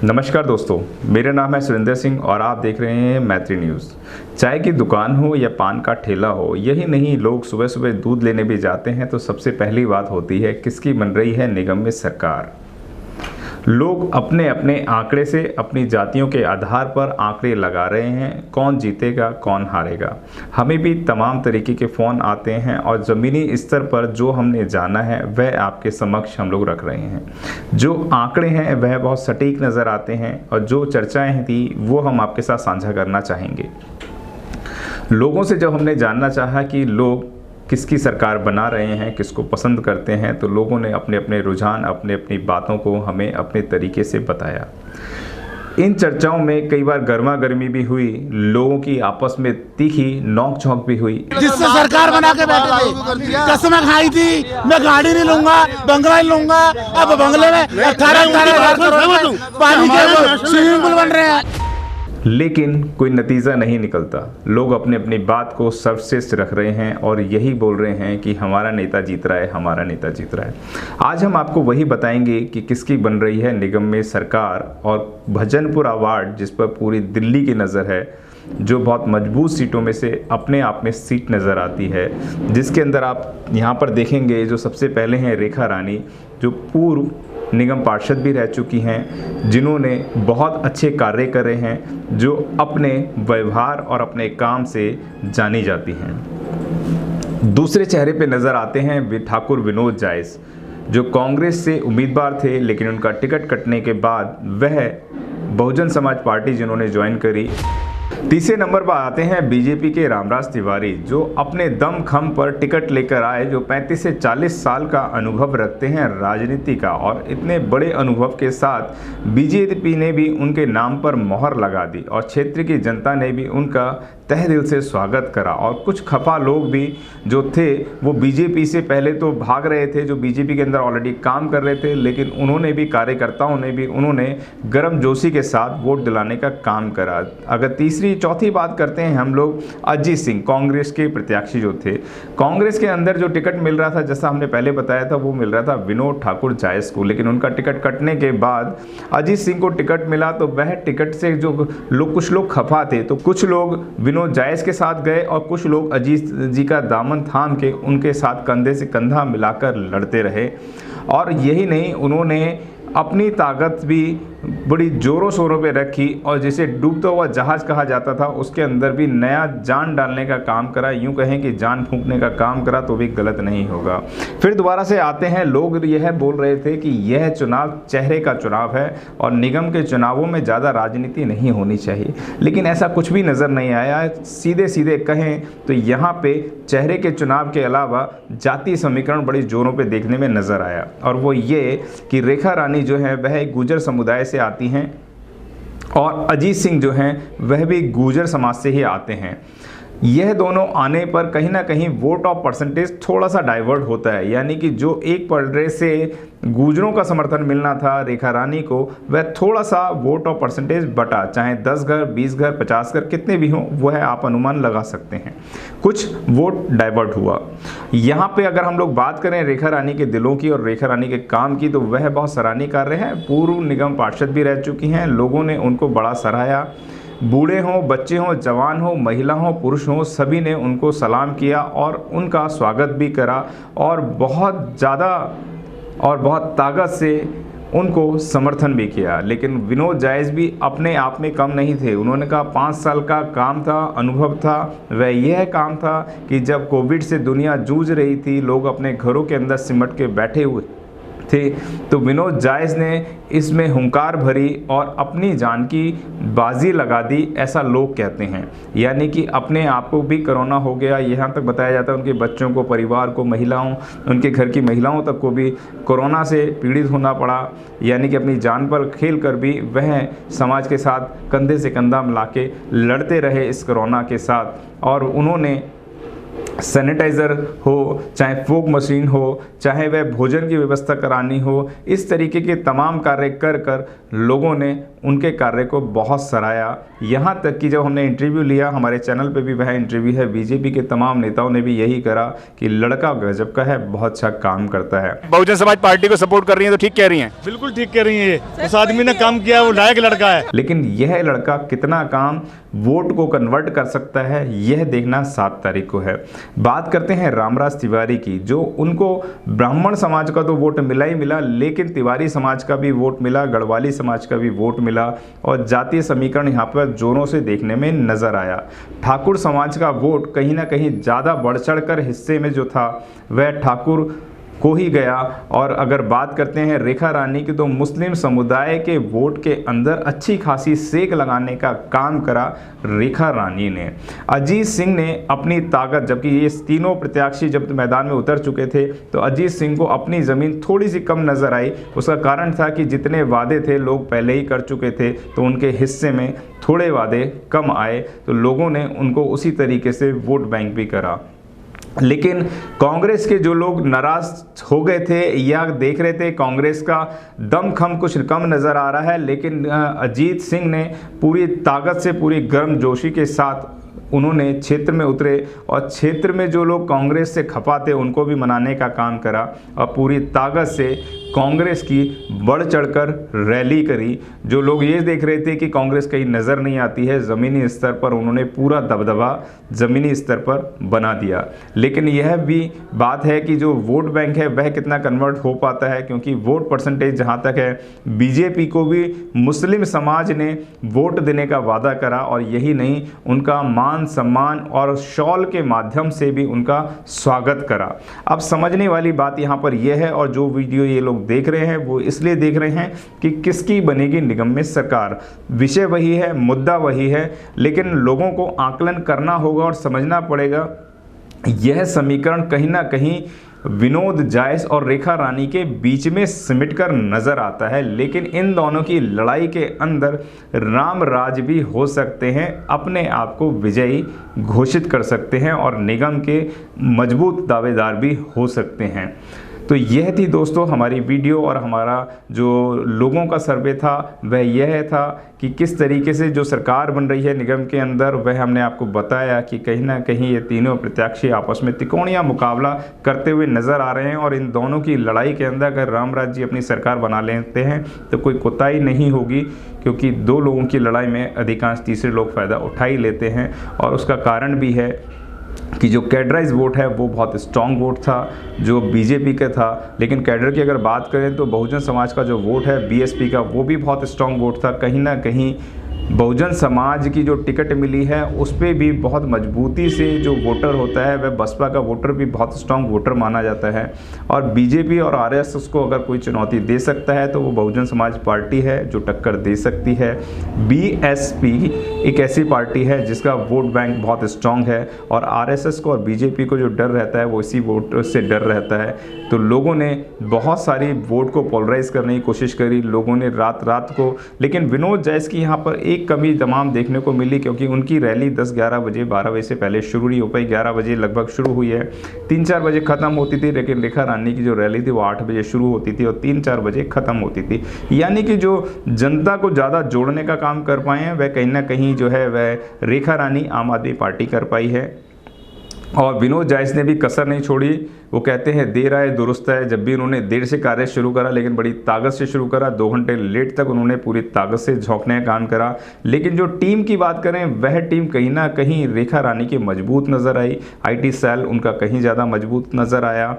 नमस्कार दोस्तों, मेरा नाम है सुरेंद्र सिंह और आप देख रहे हैं मैत्री न्यूज़। चाय की दुकान हो या पान का ठेला हो, यही नहीं, लोग सुबह सुबह दूध लेने भी जाते हैं तो सबसे पहली बात होती है किसकी बन रही है निगम में सरकार। लोग अपने अपने आंकड़े से अपनी जातियों के आधार पर आंकड़े लगा रहे हैं, कौन जीतेगा कौन हारेगा। हमें भी तमाम तरीके के फ़ोन आते हैं और ज़मीनी स्तर पर जो हमने जाना है वह आपके समक्ष हम लोग रख रहे हैं। जो आंकड़े हैं वह बहुत सटीक नज़र आते हैं और जो चर्चाएं थी वो हम आपके साथ साझा करना चाहेंगे। लोगों से जब हमने जानना चाहा कि लोग किसकी सरकार बना रहे हैं, किसको पसंद करते हैं, तो लोगों ने अपने अपने रुझान, अपने अपनी बातों को हमें अपने तरीके से बताया। इन चर्चाओं में कई बार गर्मा गर्मी भी हुई, लोगों की आपस में तीखी नोक झोंक भी हुई। जिससे सरकार बना के बैठे थे, कसम खाई थी मैं गाड़ी नहीं लूंगा, बंगला नहीं लूंगा। अब बंगले में 18 पानी के स्विमिंग पूल बन रहे हैं, लेकिन कोई नतीजा नहीं निकलता। लोग अपनी अपनी बात को सर्वश्रेष्ठ रख रहे हैं और यही बोल रहे हैं कि हमारा नेता जीत रहा है, हमारा नेता जीत रहा है। आज हम आपको वही बताएंगे कि किसकी बन रही है निगम में सरकार। और भजनपुर वार्ड, जिस पर पूरी दिल्ली की नज़र है, जो बहुत मजबूत सीटों में से अपने आप में सीट नज़र आती है, जिसके अंदर आप यहाँ पर देखेंगे जो सबसे पहले हैं रेखा रानी, जो पूर्व निगम पार्षद भी रह चुकी हैं, जिन्होंने बहुत अच्छे कार्य करे हैं, जो अपने व्यवहार और अपने काम से जानी जाती हैं। दूसरे चेहरे पे नज़र आते हैं ठाकुर विनोद जायस, जो कांग्रेस से उम्मीदवार थे, लेकिन उनका टिकट कटने के बाद वह बहुजन समाज पार्टी जिन्होंने ज्वाइन करी। तीसरे नंबर पर आते हैं बीजेपी के रामराज तिवारी, जो अपने दम खम पर टिकट लेकर आए, जो 35 से 40 साल का अनुभव रखते हैं राजनीति का, और इतने बड़े अनुभव के साथ बीजेपी ने भी उनके नाम पर मोहर लगा दी और क्षेत्र की जनता ने भी उनका तहे दिल से स्वागत करा। और कुछ खफा लोग भी जो थे वो बीजेपी से पहले तो भाग रहे थे, जो बीजेपी के अंदर ऑलरेडी काम कर रहे थे, लेकिन उन्होंने भी, कार्यकर्ताओं ने भी, उन्होंने गर्मजोशी के साथ वोट दिलाने का काम करा। अगर तीसरी चौथी बात करते हैं हम लोग, अजीत सिंह, कांग्रेस के प्रत्याशी जो थे, कांग्रेस के अंदर जो टिकट मिल रहा था, जैसा हमने पहले बताया था, वो मिल रहा था विनोद ठाकुर जायस को, लेकिन उनका टिकट कटने के बाद अजीत सिंह को टिकट मिला, तो वह टिकट से जो लोग, कुछ लोग खफा थे, तो कुछ लोग विनोद जायस के साथ गए और कुछ लोग अजीत जी का दामन थाम के उनके साथ कंधे से कंधा मिलाकर लड़ते रहे। और यही नहीं, उन्होंने अपनी ताकत भी बड़ी ज़ोरों शोरों पे रखी और जिसे डूबता हुआ जहाज़ कहा जाता था, उसके अंदर भी नया जान डालने का काम करा। यूँ कहें कि जान फूंकने का काम करा तो भी गलत नहीं होगा। फिर दोबारा से आते हैं, लोग यह बोल रहे थे कि यह चुनाव चेहरे का चुनाव है और निगम के चुनावों में ज़्यादा राजनीति नहीं होनी चाहिए, लेकिन ऐसा कुछ भी नज़र नहीं आया। सीधे सीधे कहें तो यहाँ पे चेहरे के चुनाव के अलावा जातीय समीकरण बड़ी जोरों पे देखने में नज़र आया, और वो ये कि रेखा रानी जो है वह एक गुर्जर समुदाय से आती हैं और अजीत सिंह जो हैं वह भी गुर्जर समाज से ही आते हैं। यह दोनों आने पर कहीं ना कहीं वोट ऑफ परसेंटेज थोड़ा सा डाइवर्ट होता है, यानी कि जो एक पर्डे से गुर्जरों का समर्थन मिलना था रेखा रानी को, वह थोड़ा सा वोट ऑफ परसेंटेज बटा, चाहे 10 घर, 20 घर, 50 घर, कितने भी हों, वह आप अनुमान लगा सकते हैं, कुछ वोट डाइवर्ट हुआ। यहाँ पे अगर हम लोग बात करें रेखा रानी के दिलों की और रेखा रानी के काम की, तो वह बहुत सराहनीय कार्य है। पूर्व निगम पार्षद भी रह चुकी हैं, लोगों ने उनको बड़ा सराहा। बूढ़े हों, बच्चे हों, जवान हों, महिला हों, पुरुष हों, सभी ने उनको सलाम किया और उनका स्वागत भी करा और बहुत ज़्यादा और बहुत ताकत से उनको समर्थन भी किया। लेकिन विनोद जायस भी अपने आप में कम नहीं थे। उन्होंने कहा 5 साल का काम था, अनुभव था, वह यह काम था कि जब कोविड से दुनिया जूझ रही थी, लोग अपने घरों के अंदर सिमट के बैठे हुए थे, तो विनोद जायस ने इसमें हुंकार भरी और अपनी जान की बाजी लगा दी, ऐसा लोग कहते हैं। यानी कि अपने आप को भी कोरोना हो गया, यहाँ तक बताया जाता है उनके बच्चों को, परिवार को, महिलाओं, उनके घर की महिलाओं तक को भी कोरोना से पीड़ित होना पड़ा। यानी कि अपनी जान पर खेल कर भी वह समाज के साथ कंधे से कंधा मिला के लड़ते रहे इस कोरोना के साथ, और उन्होंने सैनिटाइज़र हो, चाहे फोक मशीन हो, चाहे वह भोजन की व्यवस्था करानी हो, इस तरीके के तमाम कार्य कर कर लोगों ने उनके कार्य को बहुत सराहा। यहाँ तक कि जब हमने इंटरव्यू लिया, हमारे चैनल पे भी वह इंटरव्यू है, बीजेपी के तमाम नेताओं ने भी यही करा कि लड़का गजब का है, बहुत अच्छा काम करता है। बहुजन समाज पार्टी को सपोर्ट कर रही है तो ठीक कह रही हैं? बिल्कुल ठीक कह रही हैं। उस आदमी ने काम किया, वो लायक लड़का है। लेकिन यह लड़का कितना काम वोट को कन्वर्ट कर सकता है, यह देखना 7 तारीख को है। बात करते हैं रामराज तिवारी की, जो उनको ब्राह्मण समाज का तो वोट मिला ही मिला, लेकिन तिवारी समाज का भी वोट मिला, गढ़वाली समाज का भी वोट मिला और जातीय समीकरण यहाँ पर जोरों से देखने में नजर आया। ठाकुर समाज का वोट कहीं ना कहीं ज़्यादा बढ़ चढ़ कर हिस्से में जो था वह ठाकुर को ही गया। और अगर बात करते हैं रेखा रानी की, तो मुस्लिम समुदाय के वोट के अंदर अच्छी खासी सेक लगाने का काम करा रेखा रानी ने। अजीत सिंह ने अपनी ताकत, जबकि ये तीनों प्रत्याशी जब मैदान में उतर चुके थे, तो अजीत सिंह को अपनी ज़मीन थोड़ी सी कम नज़र आई। उसका कारण था कि जितने वादे थे लोग पहले ही कर चुके थे, तो उनके हिस्से में थोड़े वादे कम आए, तो लोगों ने उनको उसी तरीके से वोट बैंक भी करा। लेकिन कांग्रेस के जो लोग नाराज हो गए थे या देख रहे थे कांग्रेस का दमखम कुछ कम नज़र आ रहा है, लेकिन अजीत सिंह ने पूरी ताकत से, पूरी गर्मजोशी के साथ उन्होंने क्षेत्र में उतरे और क्षेत्र में जो लोग कांग्रेस से खफा थे उनको भी मनाने का काम करा और पूरी ताकत से कांग्रेस की बढ़ चढ़कर रैली करी। जो लोग ये देख रहे थे कि कांग्रेस कहीं नज़र नहीं आती है, ज़मीनी स्तर पर उन्होंने पूरा दबदबा ज़मीनी स्तर पर बना दिया। लेकिन यह भी बात है कि जो वोट बैंक है वह कितना कन्वर्ट हो पाता है, क्योंकि वोट परसेंटेज जहाँ तक है, बीजेपी को भी मुस्लिम समाज ने वोट देने का वादा करा और यही नहीं, उनका मान सम्मान और शॉल के माध्यम से भी उनका स्वागत करा। अब समझने वाली बात यहाँ पर यह है, और जो वीडियो ये लोग देख रहे हैं वो इसलिए देख रहे हैं कि किसकी बनेगी निगम में सरकार। विषय वही है, मुद्दा वही है, लेकिन लोगों को आकलन करना होगा और समझना पड़ेगा यह समीकरण कहीं ना कहीं विनोद जायस और रेखा रानी के बीच में सिमट कर नजर आता है। लेकिन इन दोनों की लड़ाई के अंदर रामराज भी हो सकते हैं, अपने आप को विजयी घोषित कर सकते हैं और निगम के मजबूत दावेदार भी हो सकते हैं। तो यह थी दोस्तों हमारी वीडियो, और हमारा जो लोगों का सर्वे था वह यह था कि किस तरीके से जो सरकार बन रही है निगम के अंदर, वह हमने आपको बताया कि कहीं ना कहीं ये तीनों प्रत्याशी आपस में तिकोणिया मुकाबला करते हुए नज़र आ रहे हैं। और इन दोनों की लड़ाई के अंदर अगर रामराज जी अपनी सरकार बना लेते हैं तो कोई कोताही नहीं होगी, क्योंकि दो लोगों की लड़ाई में अधिकांश तीसरे लोग फ़ायदा उठा ही लेते हैं। और उसका कारण भी है कि जो कैडराइज वोट है वो बहुत स्ट्रॉन्ग वोट था जो बीजेपी का था, लेकिन कैडर की अगर बात करें तो बहुजन समाज का जो वोट है बीएसपी का, वो भी बहुत स्ट्रॉन्ग वोट था। कहीं ना कहीं बहुजन समाज की जो टिकट मिली है उस पर भी बहुत मजबूती से जो वोटर होता है वह बसपा का वोटर भी बहुत स्ट्रॉन्ग वोटर माना जाता है। और बीजेपी और आरएसएस को अगर कोई चुनौती दे सकता है तो वो बहुजन समाज पार्टी है जो टक्कर दे सकती है। बीएसपी एक ऐसी पार्टी है जिसका वोट बैंक बहुत स्ट्रॉन्ग है, और आरएसएस को और बीजेपी को जो डर रहता है वो इसी वोट से डर रहता है। तो लोगों ने बहुत सारी वोट को पोलराइज करने की कोशिश करी, लोगों ने रात को, लेकिन विनोद जायस की यहाँ पर एक कमी तमाम देखने को मिली, क्योंकि उनकी रैली 10-11 बजे 12 बजे से पहले शुरू नहीं हो पाई। 11 बजे लगभग शुरू हुई है, 3-4 बजे ख़त्म होती थी। लेकिन रेखा रानी की जो रैली थी वो 8 बजे शुरू होती थी और 3-4 बजे ख़त्म होती थी। यानी कि जो जनता को ज़्यादा जोड़ने का काम कर पाए हैं वह कहीं ना कहीं जो है वह रेखा रानी आम आदमी पार्टी कर पाई है। और विनोद जायस ने भी कसर नहीं छोड़ी। वो कहते हैं देर आए दुरुस्त है। जब भी उन्होंने देर से कार्य शुरू करा लेकिन बड़ी ताकत से शुरू करा, 2 घंटे लेट तक उन्होंने पूरी ताकत से झोंकने का काम करा। लेकिन जो टीम की बात करें वह टीम कहीं ना कहीं रेखा रानी की मजबूत नज़र आई। आईटी सेल उनका कहीं ज़्यादा मजबूत नज़र आया।